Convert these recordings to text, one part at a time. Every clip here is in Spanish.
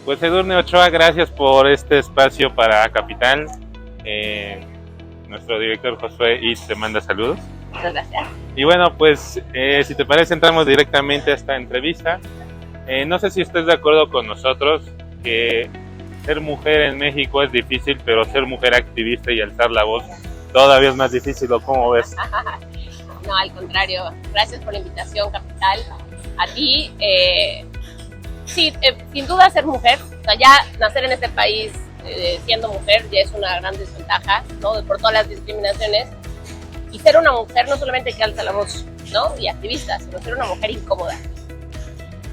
Pues Edurne Ochoa, gracias por este espacio para Capital. Nuestro director Josué Is te manda saludos. Muchas gracias. Y bueno, pues si te parece entramos directamente a esta entrevista. No sé si estés de acuerdo con nosotros que ser mujer en México es difícil, pero ser mujer activista y alzar la voz todavía es más difícil, ¿o cómo ves? No, al contrario. Gracias por la invitación, Capital. A ti, sí, sin duda ser mujer, o sea, ya nacer en este país siendo mujer ya es una gran desventaja, ¿no? Por todas las discriminaciones. Y ser una mujer no solamente que alza la voz, ¿no? Y activista, sino ser una mujer incómoda.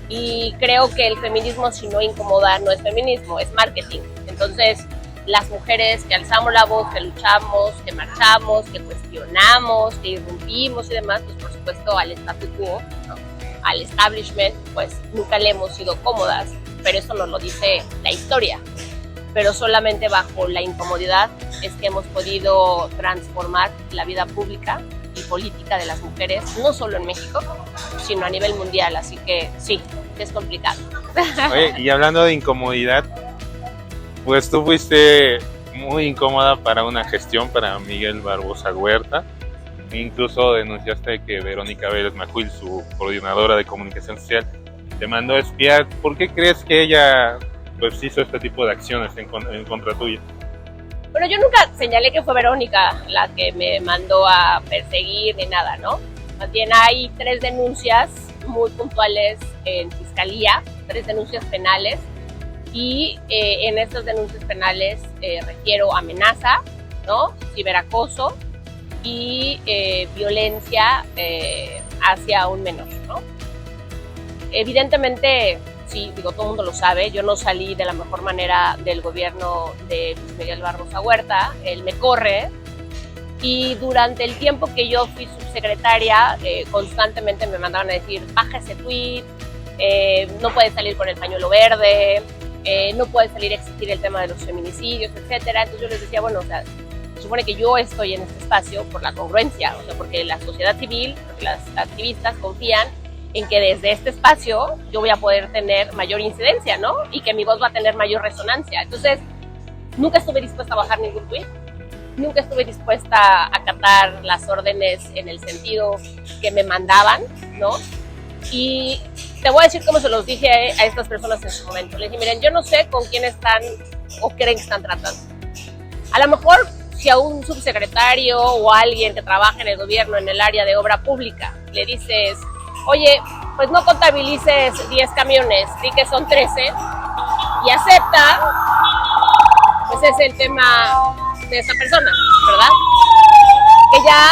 Y creo que el feminismo, si no incomoda, no es feminismo, es marketing. Entonces, las mujeres que alzamos la voz, que luchamos, que marchamos, que cuestionamos, que irrumpimos y demás, pues por supuesto al statu quo, ¿no? Al establishment, pues nunca le hemos sido cómodas, pero eso nos lo dice la historia. Pero solamente bajo la incomodidad es que hemos podido transformar la vida pública y política de las mujeres, no solo en México, sino a nivel mundial, así que sí, es complicado. Oye, y hablando de incomodidad, pues tú fuiste muy incómoda para una gestión para Miguel Barbosa Huerta. Incluso denunciaste que Verónica Vélez Macuil, su coordinadora de comunicación social, te mandó a espiar. ¿Por qué crees que ella pues hizo este tipo de acciones en contra tuya? Bueno, yo nunca señalé que fue Verónica la que me mandó a perseguir ni nada, ¿no? Más bien hay 3 denuncias muy puntuales en fiscalía, 3 denuncias penales, y en estas denuncias penales refiero amenaza, ¿no? Ciberacoso y violencia hacia un menor, ¿no? Evidentemente, sí, digo, todo el mundo lo sabe, yo no salí de la mejor manera del gobierno de Luis Miguel Barbosa Huerta, él me corre, y durante el tiempo que yo fui subsecretaria, constantemente me mandaban a decir, baja ese tweet, no puedes salir con el pañuelo verde, no puedes salir a exigir el tema de los feminicidios, etcétera. Entonces yo les decía, bueno, o sea, se supone que yo estoy en este espacio por la congruencia, o sea, porque la sociedad civil, porque las activistas confían en que desde este espacio yo voy a poder tener mayor incidencia, ¿no? Y que mi voz va a tener mayor resonancia. Entonces, nunca estuve dispuesta a bajar ningún tweet, nunca estuve dispuesta a acatar las órdenes en el sentido que me mandaban, ¿no? Y te voy a decir cómo se los dije a estas personas en su momento. Les dije, miren, yo no sé con quién están o creen que están tratando. A lo mejor si a un subsecretario o a alguien que trabaja en el gobierno en el área de obra pública le dices, oye, pues no contabilices 10 camiones, di que son 13, y acepta, pues es el tema de esa persona, ¿verdad? Que ya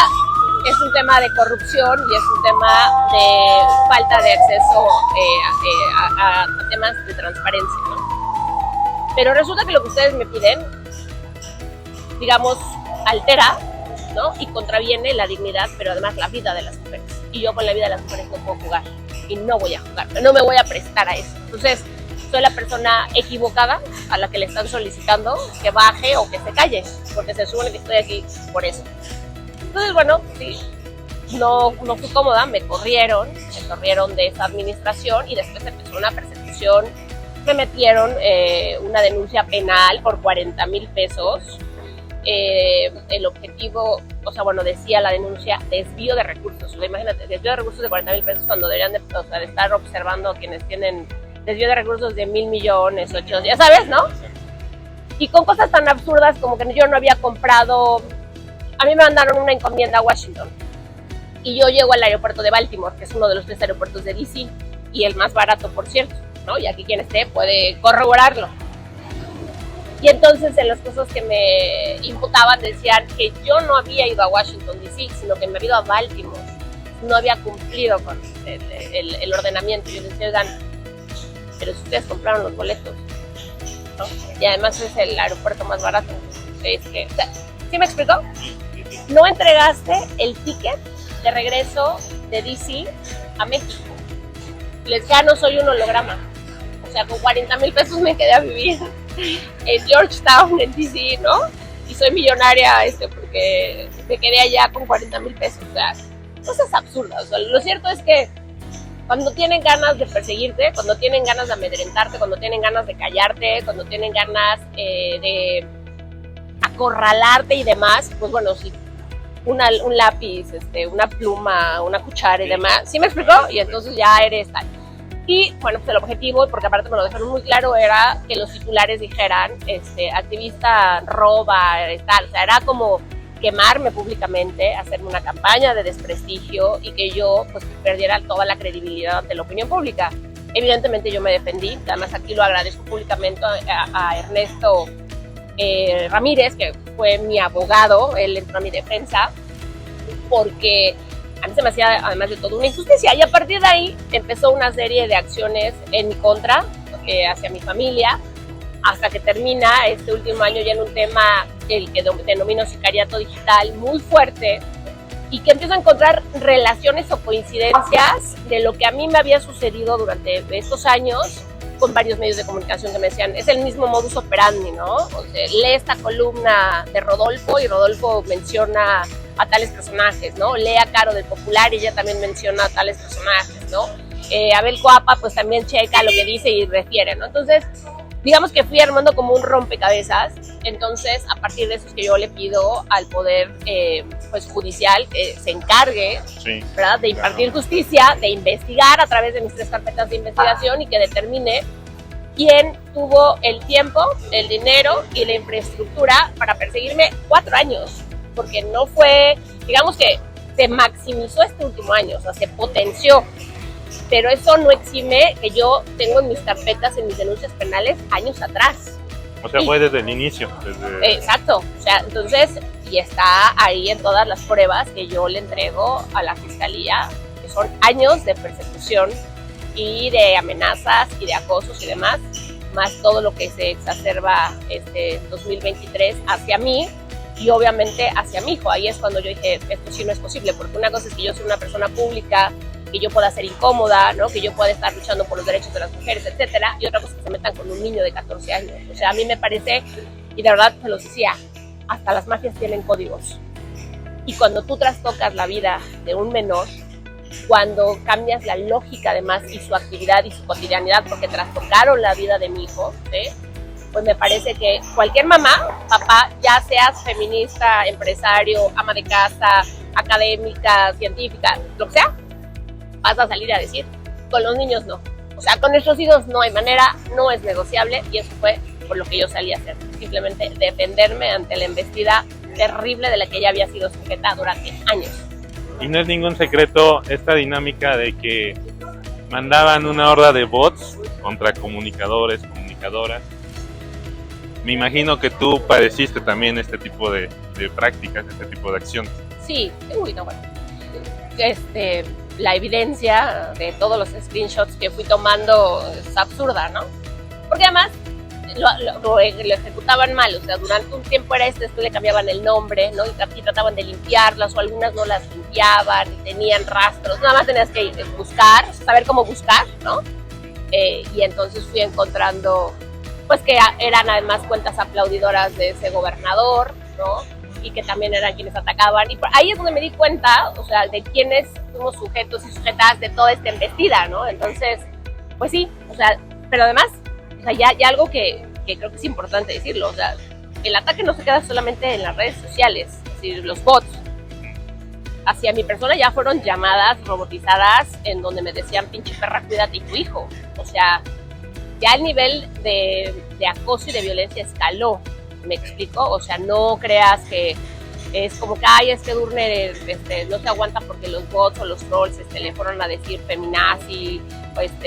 es un tema de corrupción y es un tema de falta de acceso a temas de transparencia, ¿no? Pero resulta que lo que ustedes me piden, digamos, altera, ¿no? Y contraviene la dignidad, pero además la vida de las mujeres. Y yo con la vida de las mujeres no puedo jugar. Y no voy a jugar, no me voy a prestar a eso. Entonces, soy la persona equivocada a la que le están solicitando que baje o que se calle, porque se supone que estoy aquí por eso. Entonces, bueno, sí, no fui cómoda, me corrieron de esa administración y después empezó una persecución. Me metieron una denuncia penal por 40,000 pesos. El objetivo, o sea, bueno, decía la denuncia, desvío de recursos. O sea, imagínate, desvío de recursos de 40,000 pesos cuando deberían de, o sea, de estar observando a quienes tienen desvío de recursos de 1,000 millones, 8, ya sabes, ¿no? Y con cosas tan absurdas como que yo no había comprado. A mí me mandaron una encomienda a Washington y yo llego al aeropuerto de Baltimore, que es uno de los 3 aeropuertos de DC y el más barato, por cierto, ¿no? Y aquí quien esté puede corroborarlo. Y entonces en las cosas que me imputaban decían que yo no había ido a Washington DC, sino que me había ido a Baltimore. No había cumplido con el ordenamiento. Y yo decía, oigan, pero si ustedes compraron los boletos, ¿no? Y además es el aeropuerto más barato. O sea, ¿sí me explicó? No entregaste el ticket de regreso de DC a México. Les decía, no soy un holograma. O sea, con 40,000 pesos me quedé a vivir en Georgetown, en DC, ¿no? Y soy millonaria porque me quedé allá con 40,000 pesos. O sea, cosas absurdas. O sea, lo cierto es que cuando tienen ganas de perseguirte, cuando tienen ganas de amedrentarte, cuando tienen ganas de callarte, cuando tienen ganas de acorralarte y demás, pues bueno, sí, un lápiz, una pluma, una cuchara y demás, ¿sí me explicó? Y entonces ya eres tal. Y bueno, pues el objetivo, porque aparte me lo dejaron muy claro, era que los titulares dijeran, activista roba, tal, o sea, era como quemarme públicamente, hacerme una campaña de desprestigio y que yo pues perdiera toda la credibilidad ante la opinión pública. Evidentemente yo me defendí, además aquí lo agradezco públicamente a Ernesto Ramírez, que fue mi abogado, él entró a mi defensa, porque a mí se me hacía, además de todo, una injusticia. Y a partir de ahí empezó una serie de acciones en mi contra, hacia mi familia, hasta que termina este último año ya en un tema, el que denomino sicariato digital, muy fuerte, y que empiezo a encontrar relaciones o coincidencias de lo que a mí me había sucedido durante estos años con varios medios de comunicación que me decían, es el mismo modus operandi, ¿no? O sea, lee esta columna de Rodolfo y Rodolfo menciona a tales personajes, ¿no? Lee a Caro del Popular y ella también menciona a tales personajes, ¿no? Abel Coapa pues también checa lo que dice y refiere, ¿no? Entonces, digamos que fui armando como un rompecabezas. Entonces, a partir de eso es que yo le pido al Poder pues, judicial que se encargue, sí, ¿verdad?, de impartir justicia, de investigar a través de mis 3 carpetas de investigación y que determine quién tuvo el tiempo, el dinero y la infraestructura para perseguirme 4 años. Porque no fue, digamos que se maximizó este último año, o sea, se potenció. Pero eso no exime que yo tengo en mis carpetas, en mis denuncias penales, años atrás. O sea, fue desde el inicio. Exacto. O sea, entonces, y está ahí en todas las pruebas que yo le entrego a la Fiscalía, que son años de persecución y de amenazas y de acosos y demás, más todo lo que se exacerba 2023 hacia mí y obviamente hacia mi hijo. Ahí es cuando yo dije, esto sí no es posible, porque una cosa es que yo soy una persona pública, que yo pueda ser incómoda, ¿no? Que yo pueda estar luchando por los derechos de las mujeres, etcétera, y otra cosa es que se metan con un niño de 14 años. O sea, a mí me parece, y de verdad se los decía, hasta las mafias tienen códigos. Y cuando tú trastocas la vida de un menor, cuando cambias la lógica además y su actividad y su cotidianidad, porque trastocaron la vida de mi hijo, ¿sí?, pues me parece que cualquier mamá, papá, ya seas feminista, empresario, ama de casa, académica, científica, lo que sea, vas a salir a decir, con los niños no. O sea, con nuestros hijos no hay manera, no es negociable, y eso fue por lo que yo salí a hacer. Simplemente defenderme ante la embestida terrible de la que ella había sido sujeta durante años. Y no es ningún secreto esta dinámica de que mandaban una horda de bots contra comunicadores, comunicadoras. Me imagino que tú padeciste también este tipo de prácticas, este tipo de acciones. Sí, uy, no, bueno. La evidencia de todos los screenshots que fui tomando es absurda, ¿no? Porque además lo ejecutaban mal, o sea, durante un tiempo era después le cambiaban el nombre, ¿no? Y trataban de limpiarlas, o algunas no las limpiaban, y tenían rastros, nada más tenías que buscar, saber cómo buscar, ¿no? Y entonces fui encontrando, pues que eran además cuentas aplaudidoras de ese gobernador, ¿no? Y que también eran quienes atacaban. Y ahí es donde me di cuenta, o sea, de quiénes fuimos sujetos y sujetas de toda esta embestida, ¿no? Entonces, pues sí, o sea, pero además, o sea, ya algo que creo que es importante decirlo, o sea, el ataque no se queda solamente en las redes sociales, es decir, los bots. Hacia mi persona ya fueron llamadas robotizadas en donde me decían, pinche perra, cuídate tu hijo. O sea, ya el nivel de acoso y de violencia escaló. ¿Me explico? O sea, no creas que es como que, ay, Durner no se aguanta porque los bots o los trolls le fueron a decir feminazi,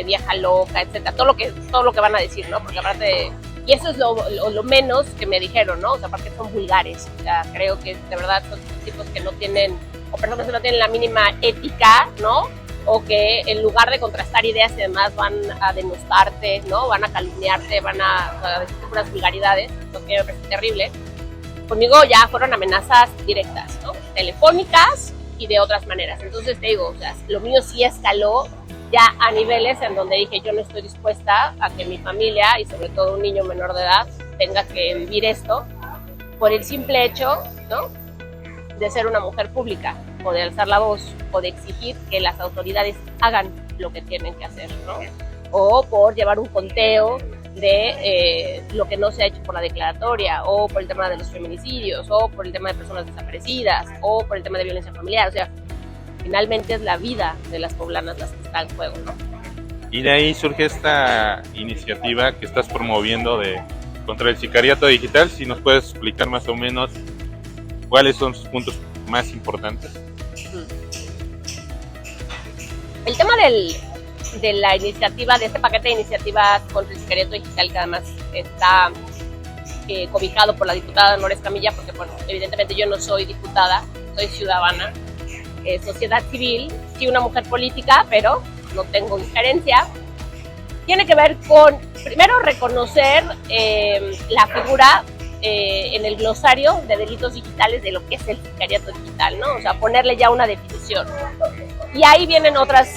vieja loca, etcétera, todo lo que van a decir, ¿no? Porque aparte, y eso es lo menos que me dijeron, ¿no? O sea, aparte son vulgares, o sea, creo que de verdad son tipos que no tienen, o personas que no tienen la mínima ética, ¿no? O que en lugar de contrastar ideas y demás van a denostarte, ¿no? Van a calumniarte, van a decir unas vulgaridades, lo que me parece terrible. Conmigo ya fueron amenazas directas, ¿no? Telefónicas y de otras maneras. Entonces te digo, o sea, lo mío sí escaló ya a niveles en donde dije, yo no estoy dispuesta a que mi familia y sobre todo un niño menor de edad tenga que vivir esto por el simple hecho, ¿no?, de ser una mujer pública, o de alzar la voz, o de exigir que las autoridades hagan lo que tienen que hacer, ¿no? O por llevar un conteo de lo que no se ha hecho por la declaratoria, o por el tema de los feminicidios, o por el tema de personas desaparecidas, o por el tema de violencia familiar. O sea, finalmente es la vida de las poblanas las que está en juego, ¿no? Y de ahí surge esta iniciativa que estás promoviendo contra el sicariato digital. Si nos puedes explicar más o menos cuáles son sus puntos más importantes. El tema de la iniciativa, de este paquete de iniciativas contra el sicariato digital, que además está cobijado por la diputada Dolores Camilla, porque bueno, evidentemente yo no soy diputada, soy ciudadana, sociedad civil, sí una mujer política, pero no tengo injerencia. Tiene que ver con, primero, reconocer la figura en el glosario de delitos digitales de lo que es el sicariato digital, ¿no? O sea, ponerle ya una definición. Y ahí vienen otras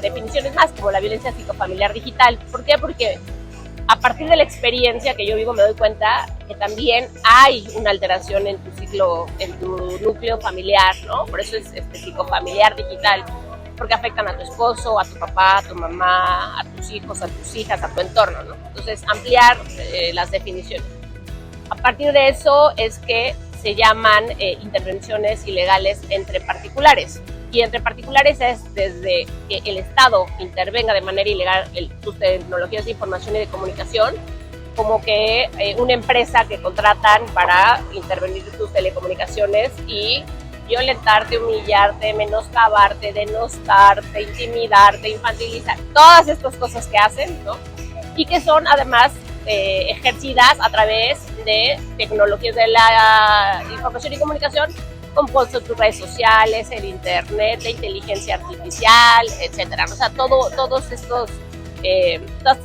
definiciones más, como la violencia psicofamiliar digital. ¿Por qué? Porque a partir de la experiencia que yo vivo me doy cuenta que también hay una alteración en tu núcleo familiar, ¿no? Por eso es psicofamiliar digital, porque afectan a tu esposo, a tu papá, a tu mamá, a tus hijos, a tus hijas, a tu entorno, ¿no? Entonces, ampliar las definiciones. A partir de eso es que se llaman intervenciones ilegales entre particulares. Y entre particulares es desde que el Estado intervenga de manera ilegal en sus tecnologías de información y de comunicación, como que una empresa que contratan para intervenir en tus telecomunicaciones y violentarte, humillarte, menoscabarte, denostarte, intimidarte, infantilizar, todas estas cosas que hacen, ¿no? Y que son además ejercidas a través de tecnologías de la información y comunicación, compuesto tus redes sociales, el internet, la inteligencia artificial, etcétera. O sea, todas estas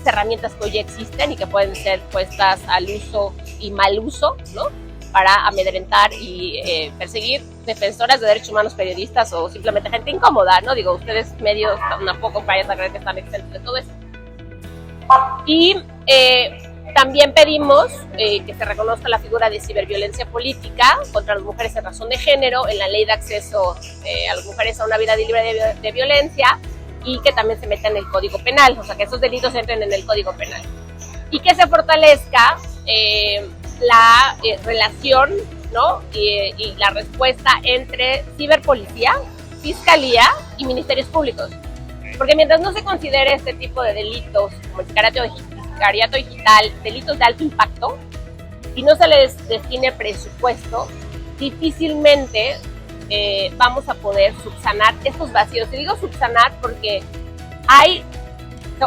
herramientas que hoy existen y que pueden ser puestas al uso y mal uso, ¿no? Para amedrentar y perseguir defensoras de derechos humanos, periodistas o simplemente gente incómoda, ¿no? Digo, ustedes medios tampoco vayan a creer que están exentos de todo eso. Y también pedimos que se reconozca la figura de ciberviolencia política contra las mujeres en razón de género en la ley de acceso a las mujeres a una vida libre de violencia, y que también se meta en el Código Penal, o sea, que esos delitos entren en el Código Penal. Y que se fortalezca la relación, ¿no? y la respuesta entre ciberpolicía, fiscalía y ministerios públicos. Porque mientras no se considere este tipo de delitos como el sicariato digital, delitos de alto impacto, y no se les destine presupuesto, difícilmente vamos a poder subsanar estos vacíos. Y digo subsanar porque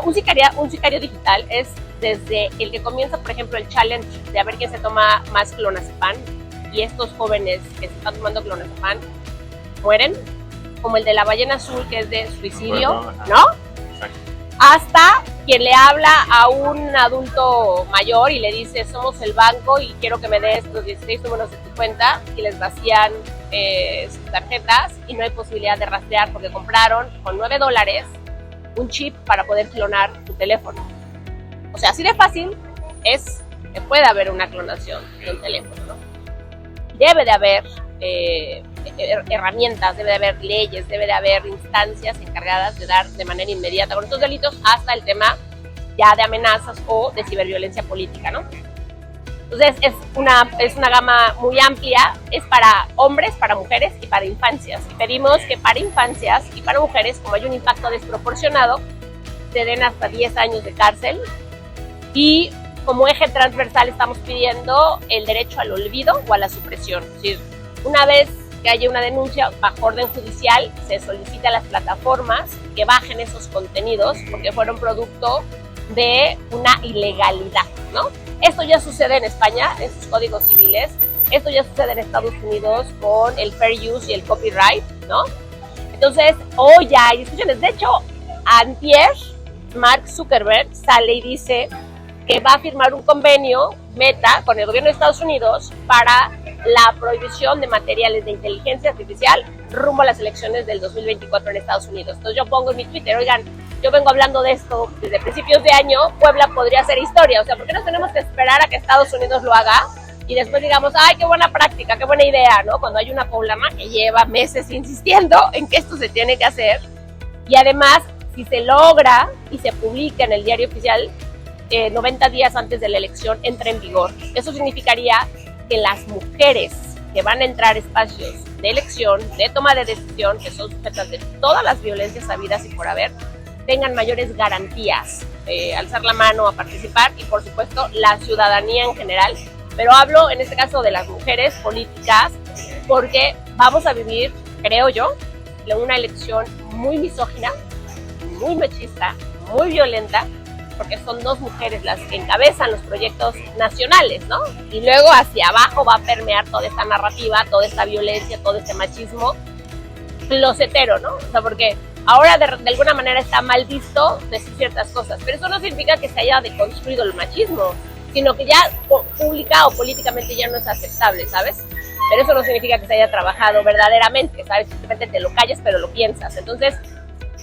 un sicario digital es desde el que comienza, por ejemplo, el challenge de a ver quién se toma más clonazepam, y estos jóvenes que se están tomando clonazepam mueren, como el de la ballena azul, que es de suicidio, bueno, ¿no? Exacto. Hasta quien le habla a un adulto mayor y le dice, somos el banco y quiero que me des los 16 números de tu cuenta, y les vacían sus tarjetas y no hay posibilidad de rastrear porque compraron con $9 un chip para poder clonar tu teléfono. O sea, así de fácil es que puede haber una clonación de un teléfono, ¿no? Debe de haber herramientas, debe de haber leyes, debe de haber instancias encargadas de dar de manera inmediata con estos delitos, hasta el tema ya de amenazas o de ciberviolencia política, ¿no? Entonces es una gama muy amplia, es para hombres, para mujeres y para infancias. Pedimos que para infancias y para mujeres, como hay un impacto desproporcionado, se den hasta 10 años de cárcel, y como eje transversal estamos pidiendo el derecho al olvido o a la supresión. Es decir, una vez que haya una denuncia bajo orden judicial, se solicita a las plataformas que bajen esos contenidos porque fueron producto de una ilegalidad, ¿no? Esto ya sucede en España, en sus códigos civiles. Esto ya sucede en Estados Unidos con el fair use y el copyright, ¿no? Entonces, hoy ya hay discusiones. De hecho, antier, Mark Zuckerberg sale y dice que va a firmar un convenio Meta con el gobierno de Estados Unidos para la prohibición de materiales de inteligencia artificial rumbo a las elecciones del 2024 en Estados Unidos. Entonces yo pongo en mi Twitter, oigan, yo vengo hablando de esto desde principios de año, Puebla podría ser historia. O sea, ¿por qué nos tenemos que esperar a que Estados Unidos lo haga y después digamos, ay, qué buena práctica, qué buena idea, ¿no? Cuando hay una poblana que lleva meses insistiendo en que esto se tiene que hacer. Y además, si se logra y se publica en el diario oficial, 90 días antes de la elección entra en vigor. Eso significaría que las mujeres que van a entrar a espacios de elección, de toma de decisión, que son sujetas de todas las violencias habidas y por haber, tengan mayores garantías, alzar la mano a participar y por supuesto la ciudadanía en general. Pero hablo en este caso de las mujeres políticas porque vamos a vivir, creo yo, una elección muy misógina, muy machista, muy violenta, porque son dos mujeres las que encabezan los proyectos nacionales, ¿no? Y luego hacia abajo va a permear toda esta narrativa, toda esta violencia, todo este machismo closetero, ¿no? O sea, porque ahora de alguna manera está mal visto decir ciertas cosas, pero eso no significa que se haya deconstruido el machismo, sino que ya pública o políticamente ya no es aceptable, ¿sabes? Pero eso no significa que se haya trabajado verdaderamente, ¿sabes? Simplemente te lo callas, pero lo piensas. Entonces,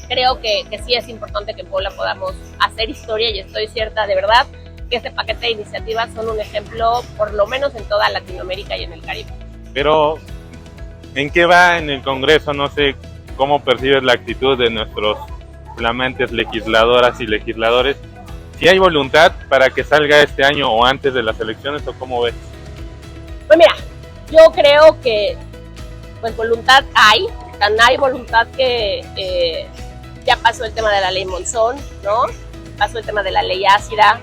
creo que sí es importante que en Puebla podamos hacer historia y estoy cierta de verdad que este paquete de iniciativas son un ejemplo, por lo menos en toda Latinoamérica y en el Caribe. Pero, ¿en qué va en el Congreso? No sé cómo percibes la actitud de nuestros flamantes legisladoras y legisladores. ¿Si hay voluntad para que salga este año o antes de las elecciones o cómo ves? Pues mira, yo creo que pues voluntad hay, tan hay voluntad que ya pasó el tema de la ley Monzón, ¿no? Pasó el tema de la ley ácida,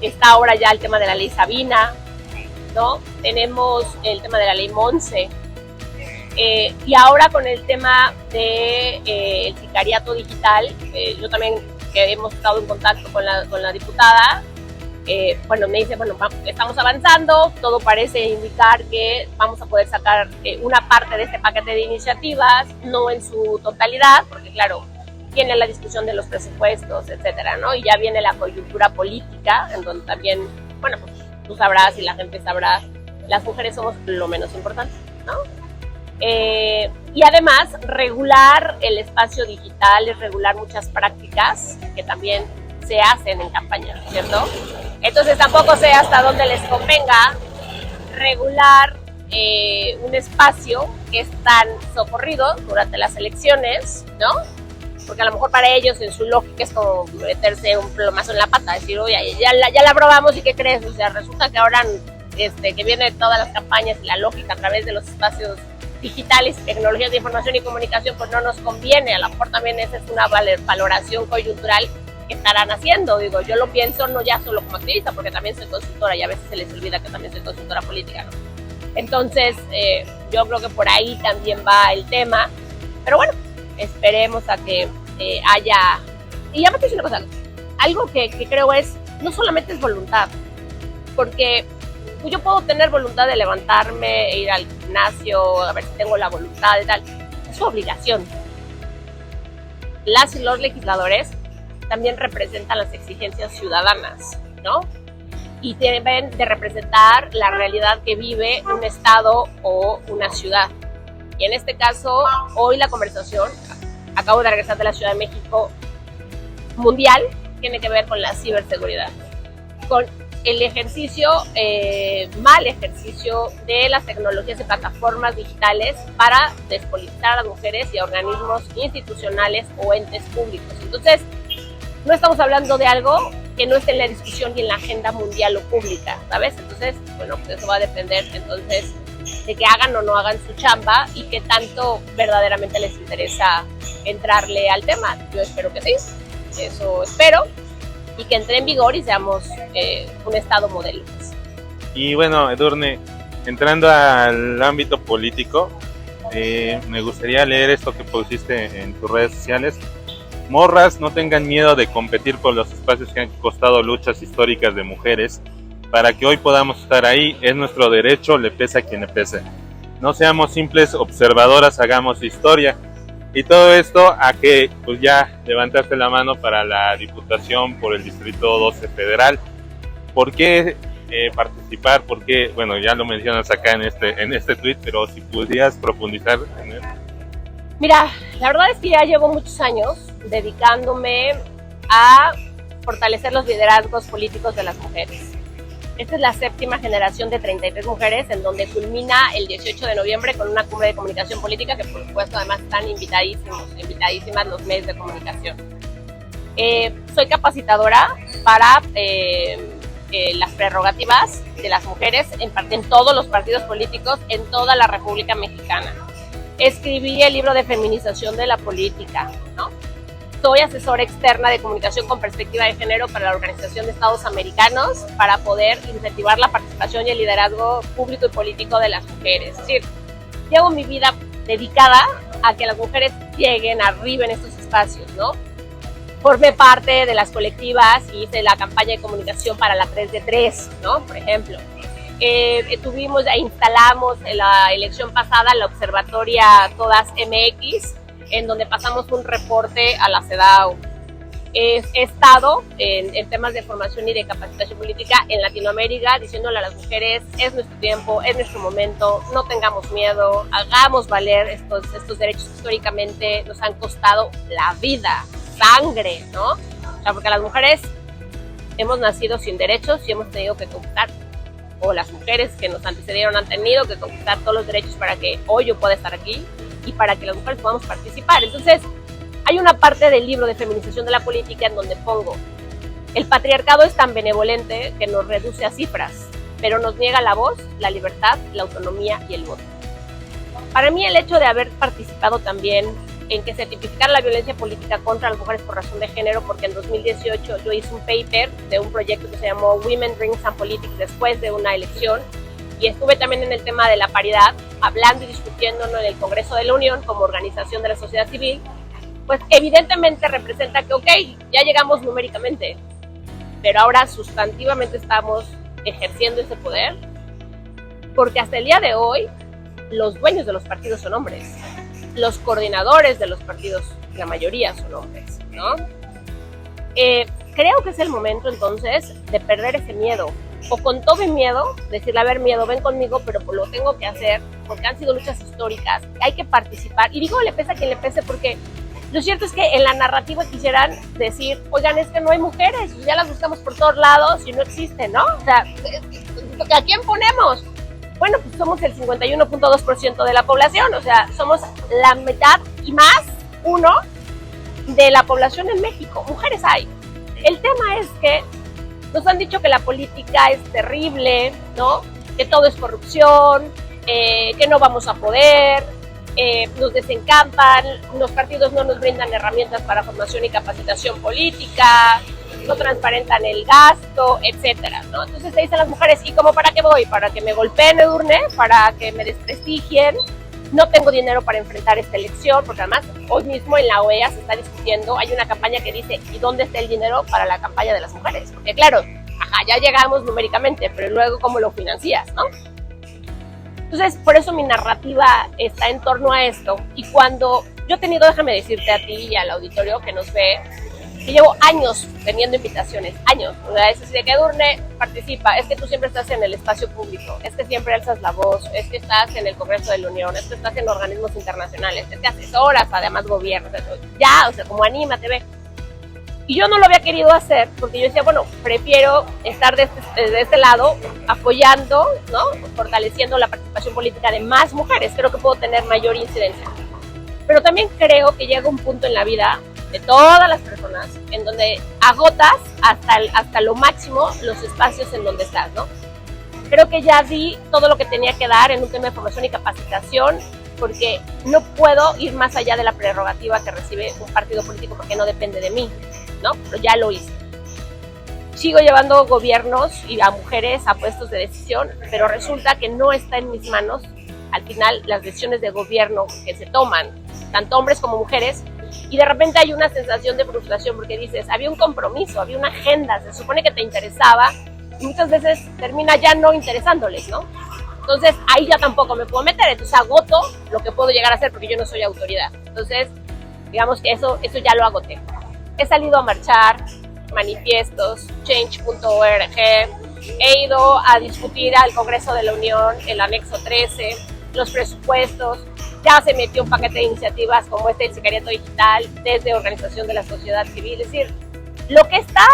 está ahora ya el tema de la ley Sabina, ¿no? Tenemos el tema de la ley Monse, y ahora con el tema de el sicariato digital, yo también que hemos estado en contacto con la diputada, bueno, me dice, bueno, estamos avanzando, todo parece indicar que vamos a poder sacar una parte de este paquete de iniciativas, no en su totalidad, porque claro, viene la discusión de los presupuestos, etcétera, ¿no? Y ya viene la coyuntura política, en donde también, bueno, pues tú sabrás y la gente sabrá, las mujeres somos lo menos importante, ¿no? Y además, regular el espacio digital es regular muchas prácticas que también se hacen en campaña, ¿cierto? Entonces tampoco sé hasta dónde les convenga regular un espacio que es tan socorrido durante las elecciones, ¿no? Porque a lo mejor para ellos en su lógica es como meterse un plomazo en la pata, decir, oye, ya la aprobamos y ¿qué crees? O sea, resulta que ahora que vienen todas las campañas y la lógica a través de los espacios digitales, tecnologías de información y comunicación, pues no nos conviene. A lo mejor también esa es una valoración coyuntural que estarán haciendo. Digo, yo lo pienso no ya solo como activista, porque también soy consultora y a veces se les olvida que también soy consultora política, ¿no? Entonces, yo creo que por ahí también va el tema. Pero bueno, esperemos a que haya... Y ya me estoy diciendo una cosa, algo que creo es, no solamente es voluntad, porque yo puedo tener voluntad de levantarme e ir al gimnasio, a ver si tengo la voluntad y tal. Es su obligación. Las y los legisladores también representan las exigencias ciudadanas, ¿no? Y deben de representar la realidad que vive un estado o una ciudad. Y en este caso, hoy la conversación, acabo de regresar de la Ciudad de México, mundial, tiene que ver con la ciberseguridad, con el ejercicio, mal ejercicio de las tecnologías y plataformas digitales para despolitizar a las mujeres y a organismos institucionales o entes públicos. Entonces, no estamos hablando de algo que no esté en la discusión y en la agenda mundial o pública, ¿sabes? Entonces, bueno, pues eso va a depender entonces de que hagan o no hagan su chamba y qué tanto verdaderamente les interesa entrarle al tema. Yo espero que sí, eso espero, y que entre en vigor y seamos un estado modelo. Y bueno, Edurne, entrando al ámbito político, me gustaría leer esto que pusiste en tus redes sociales. Morras, no tengan miedo de competir por los espacios que han costado luchas históricas de mujeres. Para que hoy podamos estar ahí, es nuestro derecho, le pese a quien le pese. No seamos simples observadoras, hagamos historia. Y todo esto a que pues ya levantaste la mano para la diputación por el Distrito 12 Federal. ¿Por qué participar? ¿Por qué? Bueno, ya lo mencionas acá en este tweet, pero si pudieras profundizar en él. Mira, la verdad es que ya llevo muchos años dedicándome a fortalecer los liderazgos políticos de las mujeres. Esta es la 7ª generación de 33 mujeres, en donde culmina el 18 de noviembre con una cumbre de comunicación política que, por supuesto, además están invitadísimas los medios de comunicación. Soy capacitadora para las prerrogativas de las mujeres en todos los partidos políticos en toda la República Mexicana. Escribí el libro de feminización de la política, ¿no? Soy asesora externa de comunicación con perspectiva de género para la Organización de Estados Americanos para poder incentivar la participación y el liderazgo público y político de las mujeres. Es decir, llevo mi vida dedicada a que las mujeres lleguen arriba en estos espacios, ¿no? Formé parte de las colectivas y hice la campaña de comunicación para la 3 de 3, ¿no? Por ejemplo. Instalamos en la elección pasada la observatoria Todas MX, en donde pasamos un reporte a la CEDAW. He estado en temas de formación y de capacitación política en Latinoamérica, diciéndole a las mujeres, es nuestro tiempo, es nuestro momento, no tengamos miedo, hagamos valer estos derechos que históricamente nos han costado la vida, sangre, ¿no? O sea, porque las mujeres hemos nacido sin derechos y hemos tenido que conquistar, o las mujeres que nos antecedieron han tenido que conquistar todos los derechos para que hoy yo pueda estar aquí y para que las mujeres podamos participar. Entonces, hay una parte del libro de feminización de la política en donde pongo, el patriarcado es tan benevolente que nos reduce a cifras, pero nos niega la voz, la libertad, la autonomía y el voto. Para mí el hecho de haber participado también en que se tipificara la violencia política contra las mujeres por razón de género, porque en 2018 yo hice un paper de un proyecto que se llamó Women, Drinks and Politics después de una elección, y estuve también en el tema de la paridad, hablando y discutiéndolo en el Congreso de la Unión como organización de la sociedad civil, pues evidentemente representa que, ok, ya llegamos numéricamente, pero ahora sustantivamente estamos ejerciendo ese poder, porque hasta el día de hoy los dueños de los partidos son hombres, los coordinadores de los partidos, la mayoría son hombres, ¿no? Creo que es el momento entonces de perder ese miedo, o con todo mi miedo, decirle, a ver, miedo, ven conmigo, pero lo tengo que hacer, porque han sido luchas históricas, hay que participar, y digo, le pese a quien le pese, porque lo cierto es que en la narrativa quisieran decir, oigan, es que no hay mujeres, ya las buscamos por todos lados y no existen, ¿no? O sea, ¿a quién ponemos? Bueno, pues somos el 51.2% de la población, o sea, somos la mitad y más, uno, de la población en México. Mujeres hay. El tema es que nos han dicho que la política es terrible, ¿no? Que todo es corrupción, que no vamos a poder, nos desencampan, los partidos no nos brindan herramientas para formación y capacitación política, no transparentan el gasto, etcétera, ¿no? Entonces se dicen las mujeres, ¿y cómo para qué voy? ¿Para que me golpeen, Edurne? ¿Para que me desprestigien? No tengo dinero para enfrentar esta elección, porque además hoy mismo en la OEA se está discutiendo, hay una campaña que dice, ¿y dónde está el dinero para la campaña de las mujeres? Porque claro, ya llegamos numéricamente, pero luego ¿cómo lo financias, no? Entonces, por eso mi narrativa está en torno a esto. Y cuando yo he tenido, déjame decirte a ti y al auditorio que nos ve, que llevo años teniendo invitaciones, años. O sea, es de que Edurne participa, es que tú siempre estás en el espacio público, es que siempre alzas la voz, es que estás en el Congreso de la Unión, es que estás en organismos internacionales, es que asesoras además gobiernos, ya, o sea, como anímate, ve. Y yo no lo había querido hacer porque yo decía, bueno, prefiero estar de este lado apoyando, ¿no? Fortaleciendo la participación política de más mujeres, creo que puedo tener mayor incidencia. Pero también creo que llega un punto en la vida de todas las personas en donde agotas hasta lo máximo los espacios en donde estás, ¿no? Creo que ya di todo lo que tenía que dar en un tema de formación y capacitación, porque no puedo ir más allá de la prerrogativa que recibe un partido político porque no depende de mí, ¿no? Pero ya lo hice. Sigo llevando gobiernos y a mujeres a puestos de decisión, pero resulta que no está en mis manos, al final, las decisiones de gobierno que se toman, tanto hombres como mujeres, y de repente hay una sensación de frustración porque dices, había un compromiso, había una agenda, se supone que te interesaba, y muchas veces termina ya no interesándoles, ¿no? Entonces ahí ya tampoco me puedo meter, entonces agoto lo que puedo llegar a hacer porque yo no soy autoridad. Entonces, digamos que eso ya lo agoté. He salido a marchar, manifiestos, change.org, he ido a discutir al Congreso de la Unión el anexo 13, los presupuestos, ya se metió un paquete de iniciativas como este del Sicariato Digital desde Organización de la Sociedad Civil, es decir, lo que está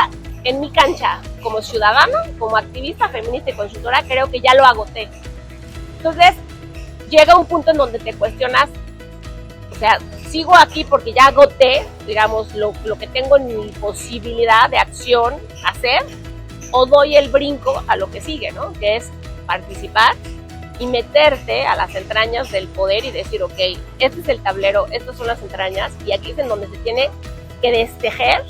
en mi cancha, como ciudadana, como activista feminista y consultora, creo que ya lo agoté. Entonces, llega un punto en donde te cuestionas, o sea, sigo aquí porque ya agoté, digamos, lo que tengo en mi posibilidad de acción hacer, o doy el brinco a lo que sigue, ¿no? Que es participar y meterte a las entrañas del poder y decir, ok, este es el tablero, estas son las entrañas, y aquí es en donde se tiene que destejer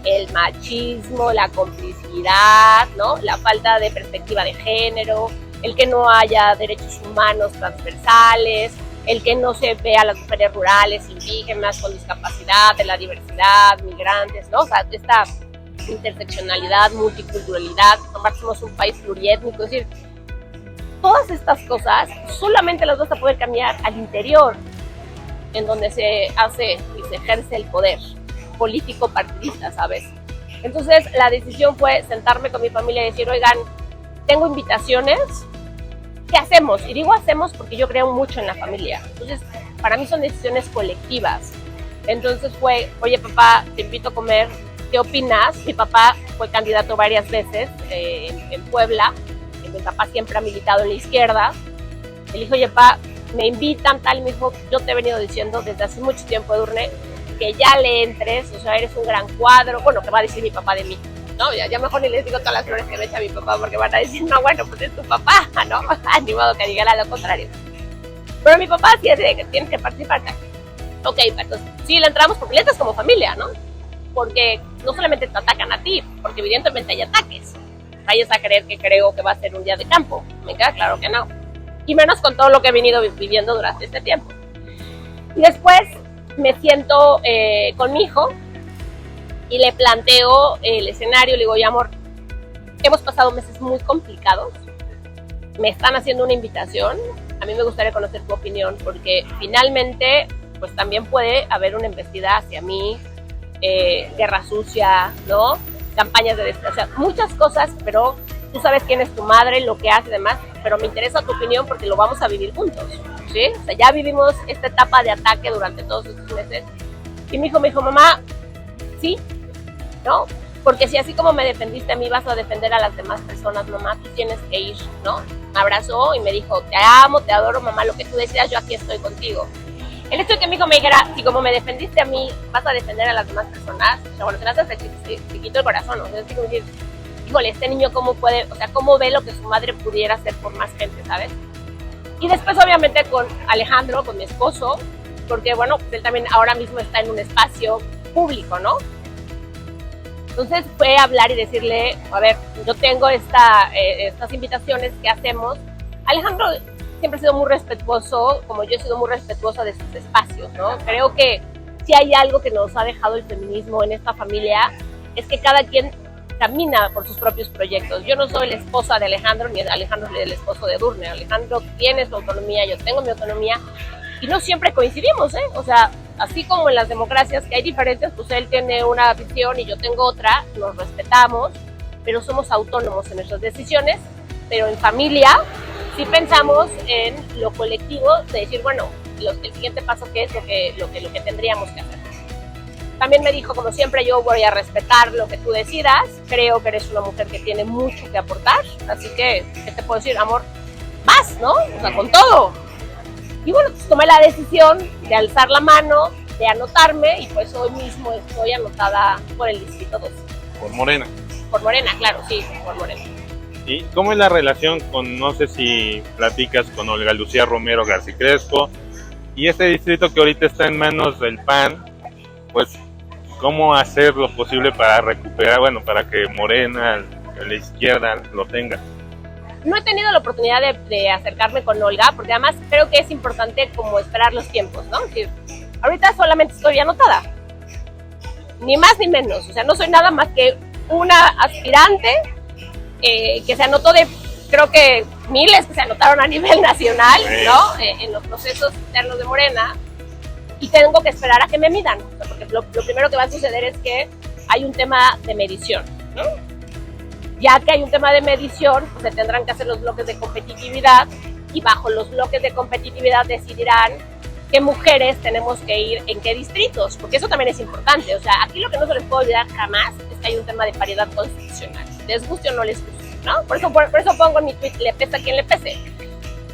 el machismo, la complicidad, ¿no? La falta de perspectiva de género, el que no haya derechos humanos transversales, el que no se vea a las mujeres rurales, indígenas, con discapacidad, de la diversidad, migrantes, ¿no? O sea, esta interseccionalidad, multiculturalidad, aparte somos un país pluriétnico, es decir, todas estas cosas solamente las vas a poder cambiar al interior, en donde se hace y se ejerce el poder político partidista, ¿sabes? Entonces la decisión fue sentarme con mi familia y decir, oigan, tengo invitaciones, ¿qué hacemos? Y digo hacemos porque yo creo mucho en la familia. Entonces, para mí son decisiones colectivas. Entonces fue, oye papá, te invito a comer, ¿qué opinas? Mi papá fue candidato varias veces en Puebla. Mi papá siempre ha militado en la izquierda. Le dije, oye papá, me invitan, tal, y me dijo, yo te he venido diciendo desde hace mucho tiempo, Edurne, que ya le entres, o sea, eres un gran cuadro. Bueno, ¿qué va a decir mi papá de mí? No, ya mejor ni les digo todas las flores que me echa mi papá, porque van a decir, no, bueno, pues es tu papá, ¿no? Ni modo que diga lo contrario. Pero mi papá sí es de que tienes que participar. Ok, entonces sí le entramos porque le entras como familia, ¿no? Porque no solamente te atacan a ti, porque evidentemente hay ataques. Vayas a creer que creo que va a ser un día de campo. Me queda claro que no. Y menos con todo lo que he venido viviendo durante este tiempo. Y después me siento con mi hijo y le planteo el escenario. Le digo, oye, amor, hemos pasado meses muy complicados. Me están haciendo una invitación. A mí me gustaría conocer tu opinión, porque finalmente, pues también puede haber una embestida hacia mí, guerra sucia, ¿no? Campañas de desplazación, muchas cosas, pero tú sabes quién es tu madre, lo que hace y demás, pero me interesa tu opinión porque lo vamos a vivir juntos, ¿sí? O sea, ya vivimos esta etapa de ataque durante todos estos meses. Y mi hijo me dijo, mamá, sí, ¿no? Porque si así como me defendiste a mí, vas a defender a las demás personas, mamá, tú tienes que ir, ¿no? Me abrazó y me dijo, te amo, te adoro, mamá, lo que tú decidas, yo aquí estoy contigo. El hecho de que mi hijo me dijera, si como me defendiste a mí, vas a defender a las demás personas, o sea, bueno, se me hace chiquito el corazón, o sea, es como decir, híjole, este niño cómo puede, o sea, cómo ve lo que su madre pudiera hacer por más gente, ¿sabes? Y después, obviamente, con Alejandro, con mi esposo, porque, bueno, pues él también ahora mismo está en un espacio público, ¿no? Entonces fue hablar y decirle, a ver, yo tengo estas invitaciones, ¿qué hacemos? Alejandro siempre ha sido muy respetuoso, como yo he sido muy respetuosa de sus espacios, ¿no? Creo que si hay algo que nos ha dejado el feminismo en esta familia, es que cada quien camina por sus propios proyectos. Yo no soy la esposa de Alejandro, ni Alejandro es el esposo de Edurne. Alejandro tiene su autonomía, yo tengo mi autonomía, y no siempre coincidimos, ¿eh? O sea, así como en las democracias que hay diferencias, pues él tiene una visión y yo tengo otra, nos respetamos, pero somos autónomos en nuestras decisiones, pero en familia sí pensamos en lo colectivo, de decir, bueno, el siguiente paso qué es lo que tendríamos que hacer. También me dijo, como siempre, yo voy a respetar lo que tú decidas, creo que eres una mujer que tiene mucho que aportar, así que, ¿qué te puedo decir? Amor, vas, ¿no? O sea, con todo. Y bueno, pues tomé la decisión de alzar la mano, de anotarme, y pues hoy mismo estoy anotada por el Distrito 12. Por Morena. Por Morena, claro, sí, por Morena. ¿Y cómo es la relación con, no sé si platicas con Olga Lucía Romero García Crespo, y este distrito que ahorita está en manos del PAN, pues cómo hacer lo posible para recuperar, bueno, para que Morena, la izquierda, lo tenga? No he tenido la oportunidad de acercarme con Olga, porque además creo que es importante como esperar los tiempos, ¿no? Es decir, ahorita solamente estoy anotada, ni más ni menos, o sea, no soy nada más que una aspirante que se anotó de, creo que miles que se anotaron a nivel nacional, ¿no? En los procesos internos de Morena, y tengo que esperar a que me midan, porque lo primero que va a suceder es que hay un tema de medición, ¿no? Ya que hay un tema de medición, pues se tendrán que hacer los bloques de competitividad, y bajo los bloques de competitividad decidirán qué mujeres tenemos que ir en qué distritos, porque eso también es importante. O sea, aquí lo que no se les puede olvidar jamás es es que hay un tema de paridad constitucional. Les guste o no les guste, ¿no? Por eso pongo en mi tweet, le pese a quien le pese.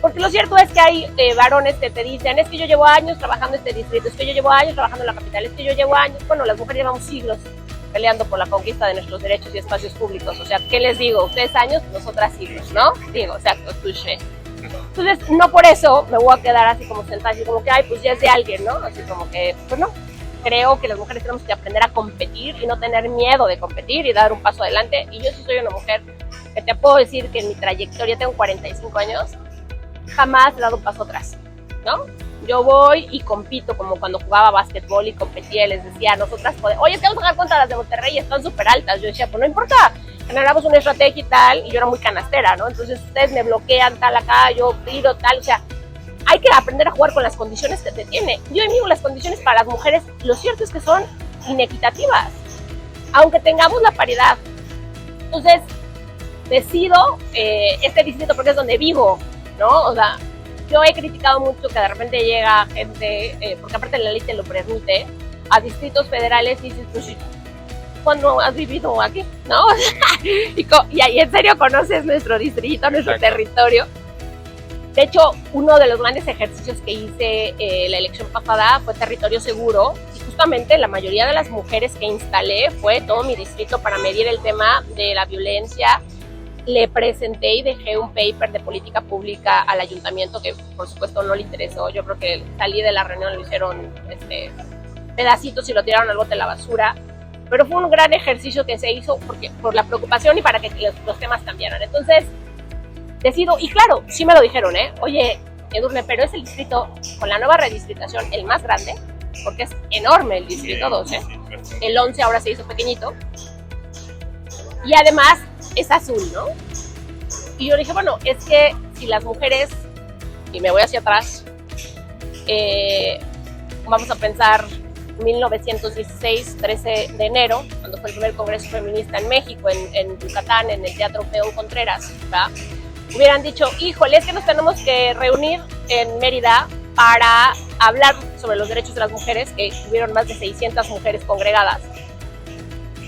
Porque lo cierto es que hay varones que te dicen, es que yo llevo años trabajando en este distrito, es que yo llevo años trabajando en la capital, es que yo llevo años, bueno, las mujeres llevamos siglos peleando por la conquista de nuestros derechos y espacios públicos. O sea, ¿qué les digo? Ustedes años, nosotras siglos, ¿no? Digo, exacto, touché. Entonces, no por eso me voy a quedar así como sentada, así como que, ay, pues ya es de alguien, ¿no? Así como que, pues no. Creo que las mujeres tenemos que aprender a competir y no tener miedo de competir y dar un paso adelante. Y yo sí soy una mujer que te puedo decir que en mi trayectoria, tengo 45 años, jamás he dado un paso atrás, ¿no? Yo voy y compito como cuando jugaba básquetbol y competía y les decía, nosotras podemos, oye, te vamos a jugar contra las de Monterrey y están súper altas. Yo decía, pues no importa, generamos una estrategia y tal, y yo era muy canastera, ¿no? Entonces ustedes me bloquean tal acá, yo tiro tal, o sea, hay que aprender a jugar con las condiciones que te tiene. Yo digo, las condiciones para las mujeres, lo cierto es que son inequitativas, aunque tengamos la paridad. Entonces, decido este distrito porque es donde vivo, ¿no? O sea, yo he criticado mucho que de repente llega gente, porque aparte la ley te lo permite, a distritos federales y dices, pues, ¿cuándo has vivido aquí? ¿No? y ahí en serio conoces nuestro distrito, nuestro territorio. De hecho, uno de los grandes ejercicios que hice la elección pasada fue territorio seguro, y justamente la mayoría de las mujeres que instalé fue todo mi distrito para medir el tema de la violencia. Le presenté y dejé un paper de política pública al ayuntamiento que por supuesto no le interesó. Yo creo que salí de la reunión, lo hicieron pedacitos y lo tiraron al bote de la basura. Pero fue un gran ejercicio que se hizo por la preocupación y para que los temas cambiaran. Entonces decido, y claro, sí me lo dijeron, oye, Edurne, pero es el distrito con la nueva redistritación el más grande, porque es enorme el distrito 12. El 11 ahora se hizo pequeñito. Y además es azul, ¿no? Y yo dije, bueno, es que si las mujeres, y me voy hacia atrás, vamos a pensar 1916, 13 de enero, cuando fue el primer congreso feminista en México, en Yucatán, en el Teatro Peón Contreras, ¿verdad? Hubieran dicho, híjole, es que nos tenemos que reunir en Mérida para hablar sobre los derechos de las mujeres, que hubieron más de 600 mujeres congregadas.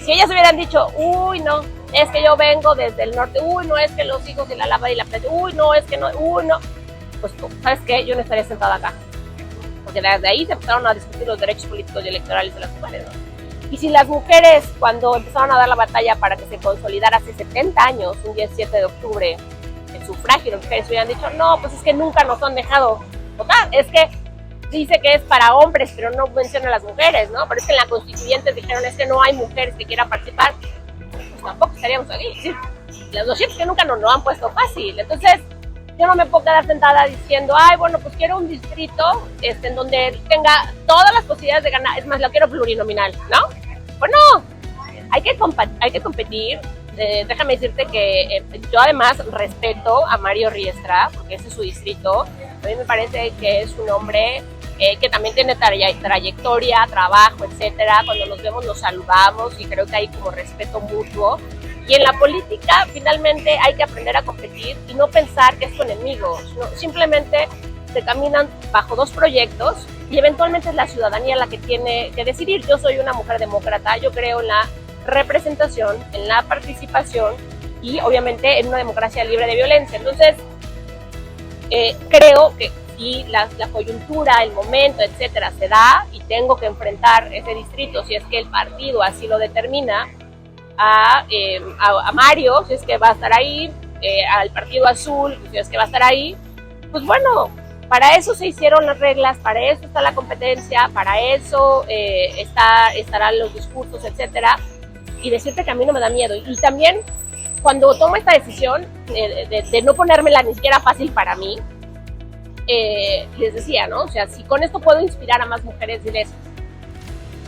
Si ellas hubieran dicho, uy, no, es que yo vengo desde el norte, uy, no, es que los hijos de la lava y la plata, uy, no, es que no, uy, no, pues, ¿sabes qué? Yo no estaría sentada acá. Porque desde ahí se empezaron a discutir los derechos políticos y electorales de las mujeres, ¿no? Y si las mujeres, cuando empezaron a dar la batalla para que se consolidara hace 70 años, un 17 de octubre, el sufragio, las mujeres hubieran dicho, no, pues es que nunca nos han dejado votar, es que dice que es para hombres, pero no menciona a las mujeres, ¿no? Pero es que en la constituyente dijeron, es que no hay mujeres que quieran participar, pues tampoco estaríamos aquí. ¿Sí? Los 200 que nunca nos lo han puesto fácil. Entonces, yo no me puedo quedar sentada diciendo, ay, bueno, pues quiero un distrito en donde tenga todas las posibilidades de ganar, es más, lo quiero plurinominal, ¿no? Pues no, hay que competir. Déjame decirte que yo además respeto a Mario Riestra, porque ese es su distrito. A mí me parece que es un hombre que también tiene trayectoria, trabajo, etcétera. Cuando nos vemos nos saludamos y creo que hay como respeto mutuo. Y en la política finalmente hay que aprender a competir y no pensar que es tu enemigo, sino simplemente se caminan bajo dos proyectos y eventualmente es la ciudadanía la que tiene que decidir. Yo soy una mujer demócrata, yo creo en la representación, en la participación y obviamente en una democracia libre de violencia. Entonces, creo que si la coyuntura, el momento, etcétera, se da y tengo que enfrentar ese distrito, si es que el partido así lo determina, a Mario, si es que va a estar ahí, al Partido Azul, si es que va a estar ahí, pues bueno, para eso se hicieron las reglas, para eso está la competencia, para eso estarán los discursos, etcétera. Y decirte que a mí no me da miedo. Y también, cuando tomo esta decisión de no ponérmela ni siquiera fácil para mí, les decía, ¿no? O sea, si con esto puedo inspirar a más mujeres, diles,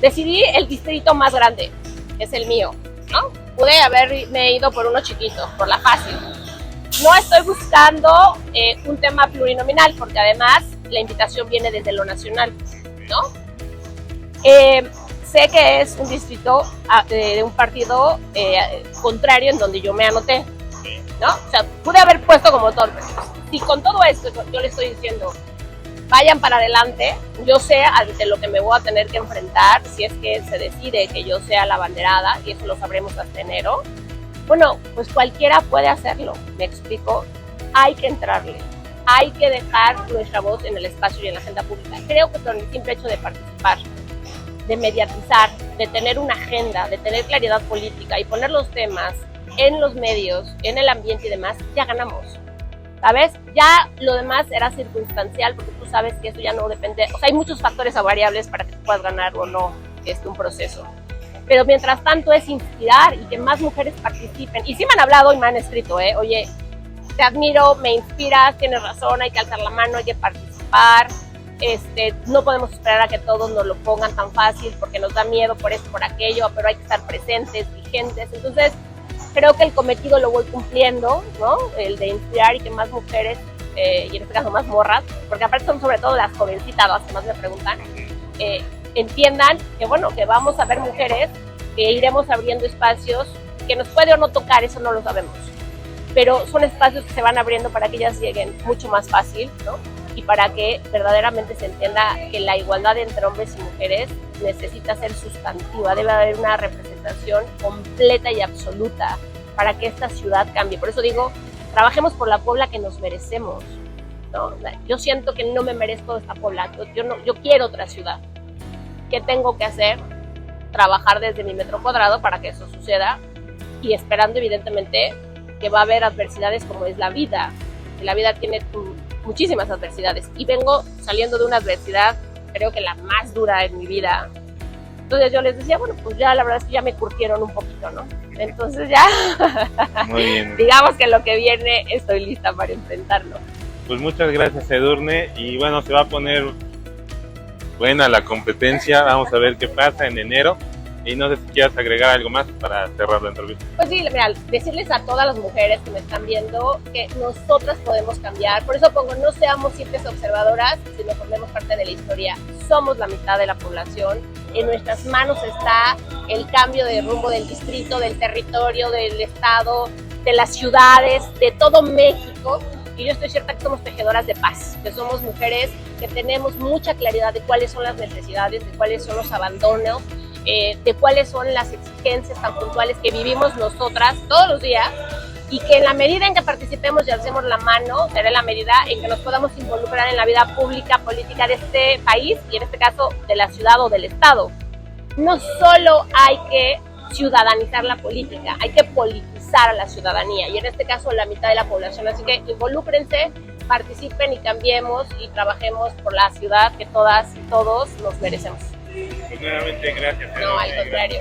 decidí el distrito más grande, es el mío, ¿no? Pude haberme ido por uno chiquito, por la fácil. No estoy buscando un tema plurinominal, porque además la invitación viene desde lo nacional, ¿no? Sé que es un distrito de un partido contrario en donde yo me anoté, ¿no? O sea, pude haber puesto como torpe. Si con todo esto yo le estoy diciendo, vayan para adelante. Yo sé ante lo que me voy a tener que enfrentar si es que se decide que yo sea la abanderada, y eso lo sabremos hasta enero. Bueno, pues cualquiera puede hacerlo, me explico. Hay que entrarle, hay que dejar nuestra voz en el espacio y en la agenda pública. Creo que con el simple hecho de participar, de mediatizar, de tener una agenda, de tener claridad política y poner los temas en los medios, en el ambiente y demás, ya ganamos. ¿Sabes? Ya lo demás era circunstancial, porque tú sabes que eso ya no depende, o sea, hay muchos factores o variables para que tú puedas ganar o no un proceso. Pero mientras tanto es inspirar y que más mujeres participen. Y sí me han hablado y me han escrito, oye, te admiro, me inspiras, tienes razón, hay que alzar la mano, hay que participar, no podemos esperar a que todos nos lo pongan tan fácil porque nos da miedo por esto, por aquello, pero hay que estar presentes, vigentes. Entonces, creo que el cometido lo voy cumpliendo, ¿no? El de inspirar y que más mujeres, y en este caso más morras, porque aparte son sobre todo las jovencitas las que más me preguntan, entiendan que bueno, que vamos a ver mujeres, que iremos abriendo espacios, que nos puede o no tocar, eso no lo sabemos, pero son espacios que se van abriendo para que ellas lleguen mucho más fácil, ¿no? Y para que verdaderamente se entienda que la igualdad entre hombres y mujeres necesita ser sustantiva, debe haber una representación completa y absoluta para que esta ciudad cambie. Por eso digo, trabajemos por la Puebla que nos merecemos, ¿no? Yo siento que no me merezco esta Puebla, yo quiero otra ciudad. ¿Qué tengo que hacer? Trabajar desde mi metro cuadrado para que eso suceda, y esperando evidentemente que va a haber adversidades como es la vida. La vida tiene muchísimas adversidades y vengo saliendo de una adversidad, creo que la más dura en mi vida. Entonces yo les decía, bueno, pues ya la verdad es que ya me curtieron un poquito, ¿no? Entonces ya, muy bien. Digamos que lo que viene estoy lista para enfrentarlo. Pues muchas gracias, Edurne, y bueno, se va a poner buena la competencia, vamos a ver qué pasa en enero. Y no sé si quieras agregar algo más para cerrar la entrevista. Pues sí, mira, decirles a todas las mujeres que me están viendo que nosotras podemos cambiar. Por eso pongo, no seamos simples observadoras, sino formemos parte de la historia. Somos la mitad de la población. En nuestras manos está el cambio de rumbo del distrito, del territorio, del estado, de las ciudades, de todo México. Y yo estoy cierta que somos tejedoras de paz, que somos mujeres que tenemos mucha claridad de cuáles son las necesidades, de cuáles son los abandonos, de cuáles son las exigencias tan puntuales que vivimos nosotras todos los días, y que en la medida en que participemos y alcemos la mano, será la medida en que nos podamos involucrar en la vida pública, política de este país, y en este caso de la ciudad o del estado. No solo hay que ciudadanizar la política, hay que politizar a la ciudadanía, y en este caso la mitad de la población. Así que involúcrense, participen y cambiemos y trabajemos por la ciudad que todas y todos nos merecemos. Pues nuevamente gracias. No, al contrario.